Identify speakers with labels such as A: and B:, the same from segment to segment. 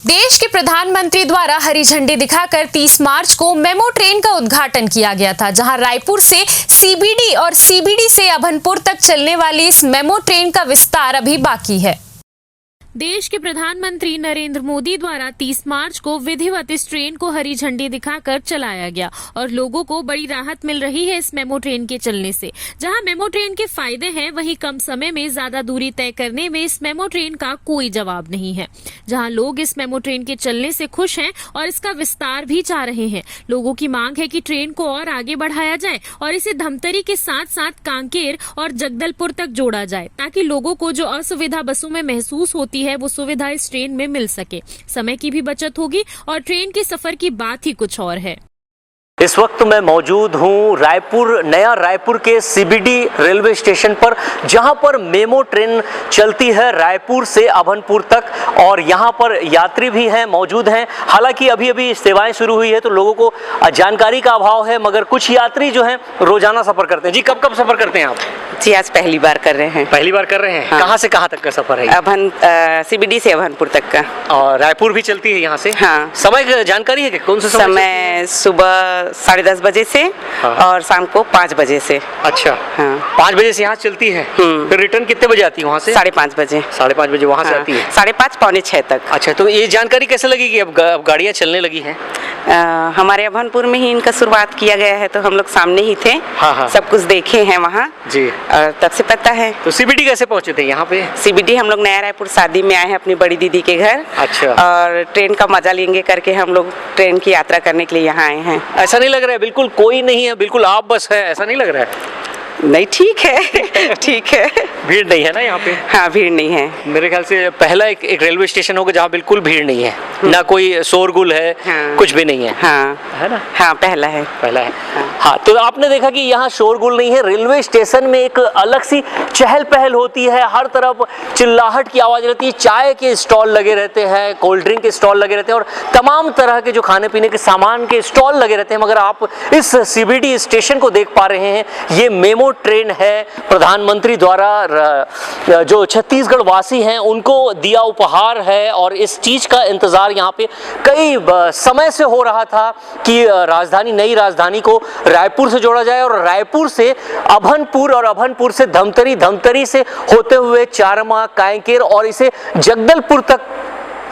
A: देश के प्रधानमंत्री द्वारा हरी झंडी दिखाकर 30 मार्च को मेमो ट्रेन का उद्घाटन किया गया था, जहां रायपुर से सीबीडी और सीबीडी से अभनपुर तक चलने वाली इस मेमो ट्रेन का विस्तार अभी बाकी है। देश के प्रधानमंत्री नरेंद्र मोदी द्वारा 30 मार्च को विधिवत इस ट्रेन को हरी झंडी दिखाकर चलाया गया और लोगों को बड़ी राहत मिल रही है इस मेमो ट्रेन के चलने से। जहां मेमो ट्रेन के फायदे हैं, वहीं कम समय में ज्यादा दूरी तय करने में इस मेमो ट्रेन का कोई जवाब नहीं है। जहां लोग इस मेमो ट्रेन के चलने से खुश हैं और इसका विस्तार भी चाह रहे हैं। लोगों की मांग है कि ट्रेन को और आगे बढ़ाया जाए और इसे धमतरी के साथ साथ कांकेर और जगदलपुर तक जोड़ा जाए, ताकि लोगों को जो असुविधा बसों में महसूस होती है वो सुविधा इस ट्रेन में मिल सके। समय की भी बचत होगी और ट्रेन के सफर की बात ही कुछ और है।
B: इस वक्त मैं मौजूद हूं रायपुर, नया रायपुर के सीबीडी रेलवे स्टेशन पर, जहां पर मेमो ट्रेन चलती है रायपुर से अभनपुर तक और यहां पर यात्री भी हैं, मौजूद हैं। हालांकि अभी अभी सेवाएं शुरू हुई है तो लोगों को जानकारी का अभाव है, मगर कुछ यात्री जो हैं रोजाना सफर करते हैं। जी, कब कब सफर करते हैं आप?
C: जी, आज पहली बार कर रहे हैं।
B: पहली बार कर रहे हैं?
C: हाँ।
B: कहाँ से कहाँ तक का सफर
C: है? सीबीडी से अभनपुर तक का।
B: और रायपुर भी चलती है यहाँ से?
C: हाँ।
B: समय की जानकारी है कि कौन सा
C: समय? सुबह 10:30 बजे से। हाँ। और शाम को 5 बजे से।
B: अच्छा।
C: हाँ।
B: 5 बजे से यहाँ चलती है, फिर रिटर्न कितने बजे आती है वहाँ से?
C: 5:30 बजे।
B: 5:30 बजे वहाँ से आती है?
C: 5:30 पौने 6 तक।
B: अच्छा, तो ये जानकारी कैसे लगी कि अब गाड़ियाँ चलने लगी हैं?
C: हमारे अभनपुर में ही इनका शुरुआत किया गया है, तो हम लोग सामने ही थे।
B: हाँ।
C: सब कुछ देखे हैं वहाँ
B: जी,
C: और तब से पता है।
B: तो सीबीडी कैसे पहुँचे थे यहाँ पे?
C: सीबीडी हम लोग नया रायपुर शादी में आए हैं अपनी बड़ी दीदी के घर।
B: अच्छा।
C: और ट्रेन का मजा लेंगे करके हम लोग ट्रेन की यात्रा करने के लिए यहाँ आए हैं।
B: ऐसा नहीं लग रहा है बिल्कुल कोई नहीं है, बिल्कुल आप बस है, ऐसा नहीं लग रहा है?
C: नहीं, ठीक है। ठीक है।
B: भीड़ नहीं है ना यहाँ पे?
C: हाँ, भीड़ नहीं है।
B: मेरे ख्याल से पहला एक रेलवे स्टेशन होगा जहाँ बिल्कुल भीड़ नहीं है, ना कोई शोरगुल है।
C: हाँ।
B: कुछ भी नहीं है।
C: हाँ।
B: है ना?
C: हाँ, पहला है।
B: पहला है। हाँ, तो आपने देखा कि यहाँ शोरगुल नहीं है। रेलवे स्टेशन में एक अलग सी चहल पहल होती है, हर तरफ चिल्लाहट की आवाज रहती है, चाय के स्टॉल लगे रहते हैं, कोल्ड ड्रिंक के स्टॉल लगे रहते हैं और तमाम तरह के जो खाने पीने के सामान के स्टॉल लगे रहते हैं। मगर आप इस सीबीडी स्टेशन को देख पा रहे हैं, ये मेमो ट्रेन है, प्रधानमंत्री द्वारा जो छत्तीसगढ़ वासी हैं उनको दिया उपहार है और इस चीज का इंतजार यहाँ पे कई समय से हो रहा था कि नई राजधानी को रायपुर से जोड़ा जाए और रायपुर से अभनपुर और अभनपुर से धमतरी, धमतरी से होते हुए चारमा, कांकेर और इसे जगदलपुर तक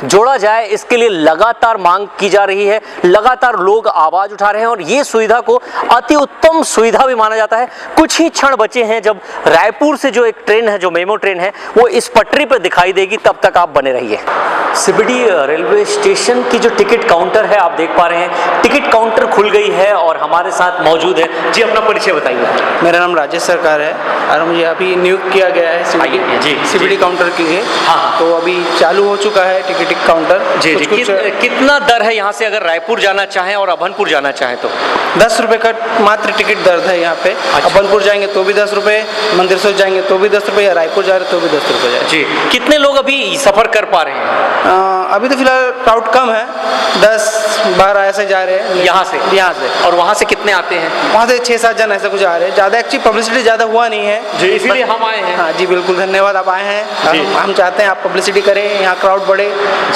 B: जोड़ा जाए। इसके लिए लगातार मांग की जा रही है, लगातार लोग आवाज उठा रहे हैं और ये सुविधा को अति उत्तम सुविधा भी माना जाता है। कुछ ही क्षण बचे हैं जब रायपुर से जो एक ट्रेन है, जो मेमो ट्रेन है, वो इस पटरी पर दिखाई देगी। तब तक आप बने रहिए। सीबीडी रेलवे स्टेशन की जो टिकट काउंटर है, आप देख पा रहे हैं, टिकट काउंटर खुल गई है और हमारे साथ मौजूद है। जी, अपना परिचय बताइए।
D: मेरा नाम राजेश सरकार है और मुझे अभी नियुक्त किया गया है सीबीडी काउंटर के लिए।
B: हाँ।
D: तो अभी चालू हो चुका है टिकट काउंटर।
B: जी। कितना दर है यहाँ से अगर रायपुर जाना चाहें और अभनपुर जाना चाहें तो?
D: 10 रुपए का मात्र टिकट दर है यहाँ पे।
B: अच्छा।
D: अभनपुर जाएंगे तो भी 10 रुपए, मंदिर से जाएंगे तो भी 10 रुपए, या रायपुर जा रहे तो भी 10 रुपए जाए।
B: जी। कितने लोग अभी सफर कर पा रहे हैं?
D: अभी तो फिलहाल क्राउड कम है, 10-12 ऐसे जा रहे हैं
B: यहाँ से। और वहाँ से कितने आते हैं?
D: वहाँ से 6-7 जन ऐसे कुछ आ रहे हैं। ज़्यादा एक्चुअली पब्लिसिटी ज़्यादा हुआ नहीं है
B: जी, इसीलिए हम आए हैं।
D: हाँ जी, बिल्कुल धन्यवाद, आप आए हैं। हम चाहते हैं आप पब्लिसिटी करें, यहाँ क्राउड बढ़े,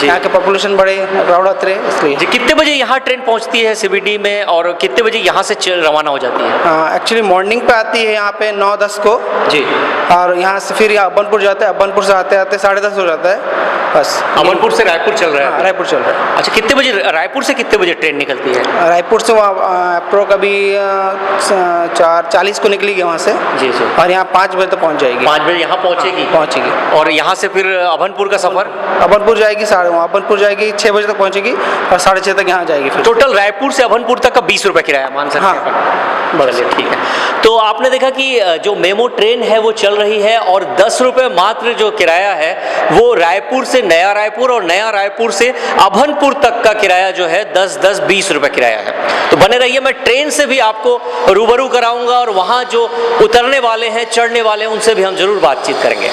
D: यहाँ के पॉपुलेशन बढ़े, क्राउड आते रहे, इसलिए।
B: जी, कितने बजे यहाँ ट्रेन पहुँचती है सीबीडी में और कितने बजे यहाँ से रवाना हो जाती है?
D: एक्चुअली मॉर्निंग पे आती है यहाँ पे 9-10 को
B: जी,
D: और यहाँ से फिर अभनपुर जाता है। अभनपुर से आते आते 10:30 हो जाता है बस।
B: अभनपुर से रायपुर चल रहा है?
D: हाँ, रायपुर चल रहा है।
B: अच्छा, कितने बजे रायपुर से कितने बजे ट्रेन निकलती है?
D: रायपुर से वहाँ अप्रो कभी 4:40 को निकलेगी वहाँ से।
B: जी।
D: और यहाँ 5 बजे तक पहुँच जाएगी।
B: 5 बजे यहाँ पहुँचेगी?
D: पहुँचेगी।
B: और यहाँ से फिर अभनपुर का सफर?
D: अभनपुर जाएगी अभनपुर जाएगी 6 बजे तक पहुँचेगी और 6:30 तक यहाँ जाएगी। फिर
B: टोटल रायपुर से अभनपुर तक का 20 रुपए किराया मान सकते हैं?
D: हाँ।
B: चलिए, ठीक है। तो आपने देखा कि जो मेमो ट्रेन है वो चल रही है और 10 रुपए मात्र जो किराया है वो रायपुर से नया रायपुर और नया रायपुर से अभनपुर तक का किराया जो है 10-20 रुपए किराया है। तो बने रहिए, मैं ट्रेन से भी आपको रूबरू कराऊंगा और वहाँ जो उतरने वाले हैं, चढ़ने वाले हैं, उनसे भी हम जरूर बातचीत करेंगे।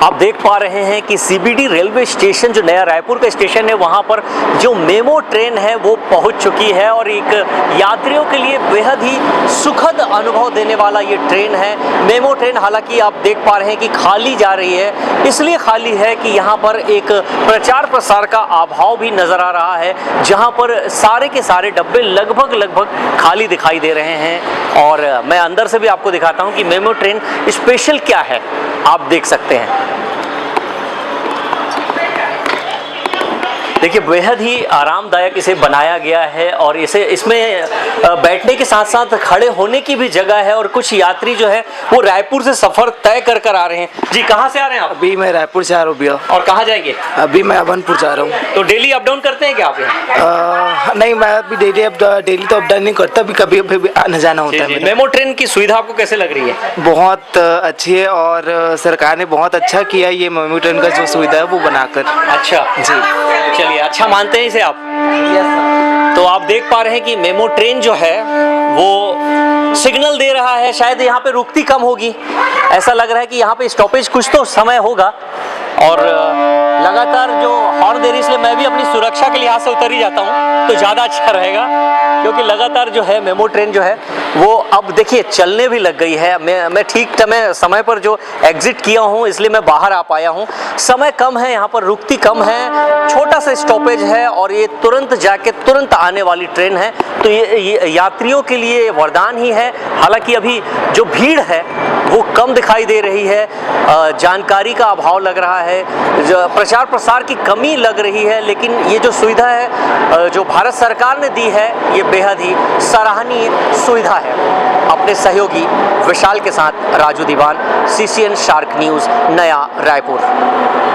B: आप देख पा रहे हैं कि सीबीडी रेलवे स्टेशन जो नया रायपुर का स्टेशन है वहाँ पर जो मेमो ट्रेन है वो पहुँच चुकी है और एक यात्रियों के लिए बेहद ही सुखद अनुभव देने वाला ये ट्रेन है। मेमो ट्रेन हालांकि आप देख पा रहे हैं कि खाली जा रही है, इसलिए खाली है कि यहाँ पर एक प्रचार प्रसार का अभाव भी नज़र आ रहा है, जहाँ पर सारे के सारे डब्बे लगभग खाली दिखाई दे रहे हैं। और मैं अंदर से भी आपको दिखाता हूँ कि मेमो ट्रेन स्पेशल क्या है, आप देख सकते हैं। देखिए बेहद ही आरामदायक इसे बनाया गया है और इसमें बैठने के साथ साथ खड़े होने की भी जगह है और कुछ यात्री जो है वो रायपुर से सफ़र तय कर आ रहे हैं। जी कहाँ से आ रहे हैं आप?
D: अभी मैं रायपुर से आ रहा हूँ भैया।
B: और कहाँ जाएंगे?
D: अभी मैं अभनपुर जा रहा हूँ।
B: तो डेली अप डाउन करते हैं क्या आप यहाँ?
D: नहीं, मैं अभी डेली तो अप डाउन नहीं करता, अभी कभी आना जाना होता है।
B: मेमो ट्रेन की सुविधा आपको कैसे लग रही है?
D: बहुत अच्छी है और सरकार ने बहुत अच्छा किया ये मेमो ट्रेन का जो सुविधा है वो बनाकर।
B: अच्छा
D: जी,
B: चलिए, अच्छा मानते हैं इसे आप? तो आप देख पा रहे हैं कि मेमो ट्रेन जो है वो सिग्नल दे रहा है, शायद यहाँ पे रुकती कम होगी, ऐसा लग रहा है कि यहाँ पे स्टॉपेज कुछ तो समय होगा। और लगातार जो हॉर्न दे रही है, इसलिए मैं भी अपनी सुरक्षा के लिहाज से उतर ही जाता हूँ तो ज़्यादा अच्छा रहेगा, क्योंकि लगातार जो है मेमो ट्रेन जो है वो अब देखिए चलने भी लग गई है। मैं ठीक समय पर जो एग्जिट किया हूँ इसलिए मैं बाहर आ पाया हूँ। समय कम है, यहाँ पर रुकती कम है, छोटा सा स्टॉपेज है और ये तुरंत जाके तुरंत आने वाली ट्रेन है, तो ये यात्रियों के लिए वरदान ही है। हालांकि अभी जो भीड़ है वो कम दिखाई दे रही है, जानकारी का अभाव लग रहा है, जो प्रचार प्रसार की कमी लग रही है, लेकिन ये जो सुविधा है जो भारत सरकार ने दी है ये बेहद ही सराहनीय सुविधा है। अपने सहयोगी विशाल के साथ राजू दीवान, CCN शार्क न्यूज़, नया रायपुर।